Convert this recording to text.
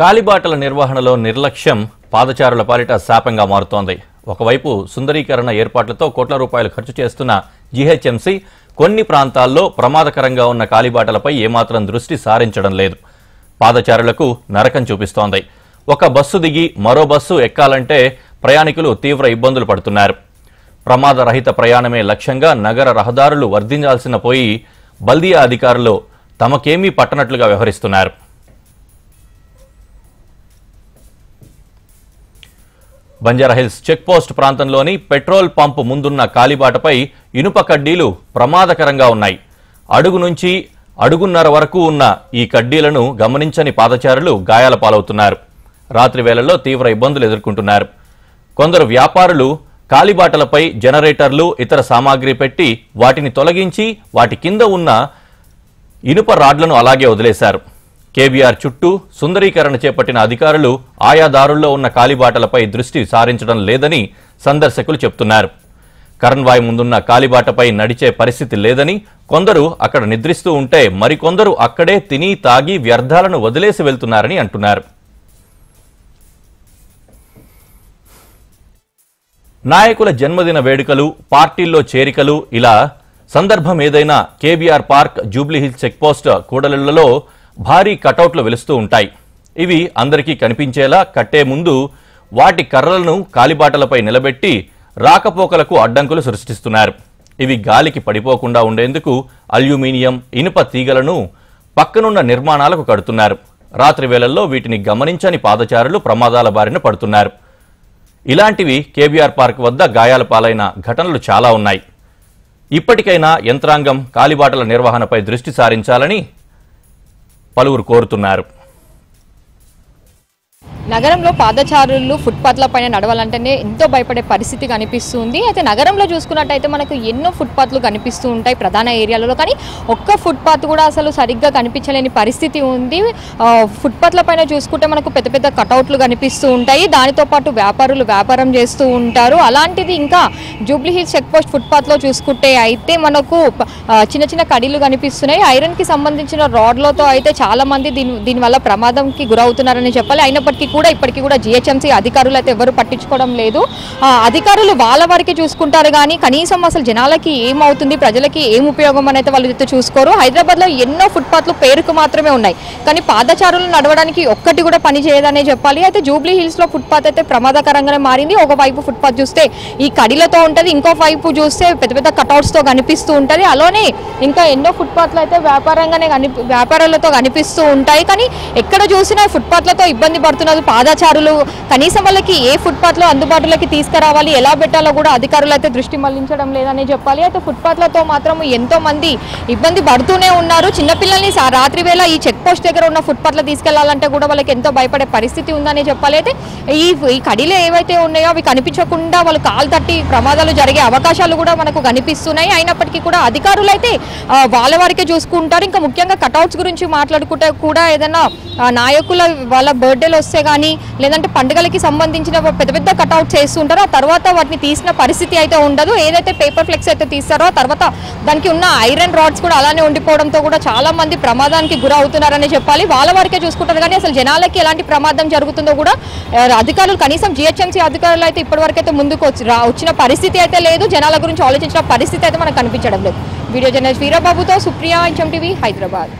కాలిబాటల నిర్వహణలో నిర్లక్ష్యం పాదచారుల పాలిట శాపంగా మారుతోంది. ఒకవైపు సుందరీకరణ ఏర్పాట్లతో కోట్ల రూపాయలు ఖర్చు చేస్తున్న జీహెచ్ఎంసీ కొన్ని ప్రాంతాల్లో ప్రమాదకరంగా ఉన్న కాలిబాటలపై ఏమాత్రం దృష్టి సారించడం లేదు. పాదచారులకు నరకం చూపిస్తోంది. ఒక బస్సు దిగి మరో బస్సు ఎక్కాలంటే ప్రయాణికులు తీవ్ర ఇబ్బందులు పడుతున్నారు. ప్రమాదరహిత ప్రయాణమే లక్ష్యంగా నగర రహదారులు వర్ధించాల్సిన పోయి బల్దియా అధికారులు తమకేమీ పట్టనట్లుగా వ్యవహరిస్తున్నారు. బంజారాహిల్స్ చెక్పోస్ట్ ప్రాంతంలోని పెట్రోల్ పంప్ ముందున్న కాలిబాటపై ఇనుప కడ్డీలు ప్రమాదకరంగా ఉన్నాయి. అడుగు నుంచి అడుగున్నర వరకు ఉన్న ఈ కడ్డీలను గమనించని పాదచారులు గాయాల పాలవుతున్నారు. రాత్రి వేళల్లో తీవ్ర ఇబ్బందులు ఎదుర్కొంటున్నారు. కొందరు వ్యాపారులు కాలిబాటలపై జనరేటర్లు ఇతర సామాగ్రి పెట్టి వాటిని తొలగించి వాటి కింద ఉన్న ఇనుప రాడ్లను అలాగే వదిలేశారు. కేబీఆర్ చుట్టూ సుందరీకరణ చేపట్టిన అధికారులు ఆయా దారుల్లో ఉన్న కాలిబాటలపై దృష్టి సారించడం లేదని సందర్శకులు చెప్తున్నారు. కరన్వాయ్ ముందున్న కాలిబాటపై నడిచే పరిస్థితి లేదని, కొందరు అక్కడ నిద్రిస్తూ ఉంటే మరికొందరు అక్కడే తిని తాగి వ్యర్థాలను వదిలేసి వెళ్తున్నారని అంటున్నారు. నాయకుల జన్మదిన వేడుకలు, పార్టీల్లో చేరికలు ఇలా సందర్భం ఏదైనా కేబీఆర్ పార్క్, జూబ్లీహిల్స్ చెక్పోస్ట్ కూడలిళ్లలో భారీ కటౌట్లు వెలుస్తూ ఉంటాయి. ఇవి అందరికీ కనిపించేలా కట్టే ముందు వాటి కర్రలను కాలిబాటలపై నిలబెట్టి రాకపోకలకు అడ్డంకులు సృష్టిస్తున్నారు. ఇవి గాలికి పడిపోకుండా ఉండేందుకు అల్యూమినియం, ఇనుప తీగలను పక్కనున్న నిర్మాణాలకు కడుతున్నారు. రాత్రి వేళల్లో వీటిని గమనించని పాదచారులు ప్రమాదాల బారిన పడుతున్నారు. ఇలాంటివి కేబీఆర్ పార్క్ వద్ద గాయాల పాలైన ఘటనలు చాలా ఉన్నాయి. ఇప్పటికైనా యంత్రాంగం కాలిబాటల నిర్వహణపై దృష్టి సారించాలని పలువురు కోరుతున్నారు. నగరంలో పాదచారులు ఫుట్పాత్ల పైన నడవాలంటేనే ఎంతో భయపడే పరిస్థితి కనిపిస్తుంది. అయితే నగరంలో చూసుకున్నట్టయితే మనకు ఎన్నో ఫుట్పాత్లు కనిపిస్తూ ఉంటాయి ప్రధాన ఏరియాలలో, కానీ ఒక్క ఫుట్పాత్ కూడా అసలు సరిగ్గా కనిపించలేని పరిస్థితి ఉంది. ఫుట్పాత్ల పైన చూసుకుంటే మనకు పెద్ద పెద్ద కటౌట్లు కనిపిస్తూ ఉంటాయి. దానితో పాటు వ్యాపారులు వ్యాపారం చేస్తూ ఉంటారు. అలాంటిది ఇంకా జూబ్లీహిల్స్ చెక్ పోస్ట్ ఫుట్పాత్లో చూసుకుంటే అయితే మనకు చిన్న చిన్న కడీలు కనిపిస్తున్నాయి. ఐరన్కి సంబంధించిన రాడ్లతో అయితే చాలామంది దీనివల్ల ప్రమాదంకి గురవుతున్నారని చెప్పాలి. అయినప్పటికీ ఇప్పటికీ కూడా జీహెచ్ఎంసీ అధికారులు అయితే ఎవరు పట్టించుకోవడం లేదు. అధికారులు వాళ్ళ వరకే చూసుకుంటారు, కానీ కనీసం అసలు జనాలకి ఏమవుతుంది, ప్రజలకి ఏం ఉపయోగం అనేది వాళ్ళు అయితే చూసుకోరు. హైదరాబాద్లో ఎన్నో ఫుట్పాత్లు పేరుకు మాత్రమే ఉన్నాయి, కానీ పాదచారులు నడవడానికి ఒక్కటి కూడా పని చేయదనే చెప్పాలి. అయితే జూబ్లీ హిల్స్లో ఫుట్పాత్ అయితే ప్రమాదకరంగానే మారింది. ఒకవైపు ఫుట్పాత్ చూస్తే ఈ కడిలతో ఉంటుంది, ఇంకో వైపు చూస్తే పెద్ద పెద్ద కటౌట్స్తో కనిపిస్తూ ఉంటుంది. అలానే ఇంకా ఎన్నో ఫుట్పాత్లు అయితే వ్యాపారాలతో కనిపిస్తూ ఉంటాయి, కానీ ఎక్కడ చూసినా ఫుట్పాత్లతో ఇబ్బంది పడుతున్నారు పాదచారులు. కనీసం వాళ్ళకి ఏ ఫుట్పాత్లో అందుబాటులోకి తీసుకురావాలి, ఎలా పెట్టాలో కూడా అధికారులు అయితే దృష్టి మళ్లించడం లేదని చెప్పాలి. అయితే ఫుట్పాత్లతో మాత్రం ఎంతో మంది ఇబ్బంది పడుతూనే ఉన్నారు. చిన్నపిల్లల్ని రాత్రి వేళ ఈ చెక్ పోస్ట్ దగ్గర ఉన్న ఫుట్పాత్లో తీసుకెళ్లాలంటే కూడా వాళ్ళకి ఎంతో భయపడే పరిస్థితి ఉందని చెప్పాలి. అయితే ఈ కడీలు ఏవైతే ఉన్నాయో అవి కనిపించకుండా వాళ్ళు కాలు తట్టి ప్రమాదాలు జరిగే అవకాశాలు కూడా మనకు కనిపిస్తున్నాయి. అయినప్పటికీ కూడా అధికారులు అయితే వాళ్ళ వారికే చూసుకుంటారు. ఇంకా ముఖ్యంగా కటౌట్స్ గురించి మాట్లాడుకుంటే కూడా ఏదైనా నాయకుల వాళ్ళ బర్త్డేలు వస్తే కానీ లేదంటే పండుగలకి సంబంధించిన పెద్ద పెద్ద కటౌట్స్ వేస్తుంటారో ఆ తర్వాత వాటిని తీసిన పరిస్థితి అయితే ఉండదు. ఏదైతే పేపర్ ఫ్లెక్స్ అయితే తీస్తారో ఆ తర్వాత దానికి ఉన్న ఐరన్ రాడ్స్ కూడా అలానే ఉండిపోవడంతో కూడా చాలా మంది ప్రమాదానికి గురవుతున్నారని చెప్పాలి. వాళ్ళ వరకే చూసుకుంటారు, కానీ అసలు జనాలకి ఎలాంటి ప్రమాదం జరుగుతుందో కూడా అధికారులు, కనీసం జీహెచ్ఎంసీ అధికారులు అయితే ఇప్పటివరకు అయితే ముందుకు వచ్చిన పరిస్థితి అయితే లేదు. జనాల గురించి ఆలోచించిన పరిస్థితి అయితే మనకు కనిపించడం లేదు. వీడియో జర్నలిస్ట్ వీరబాబుతో సుప్రియ, HM TV, హైదరాబాద్.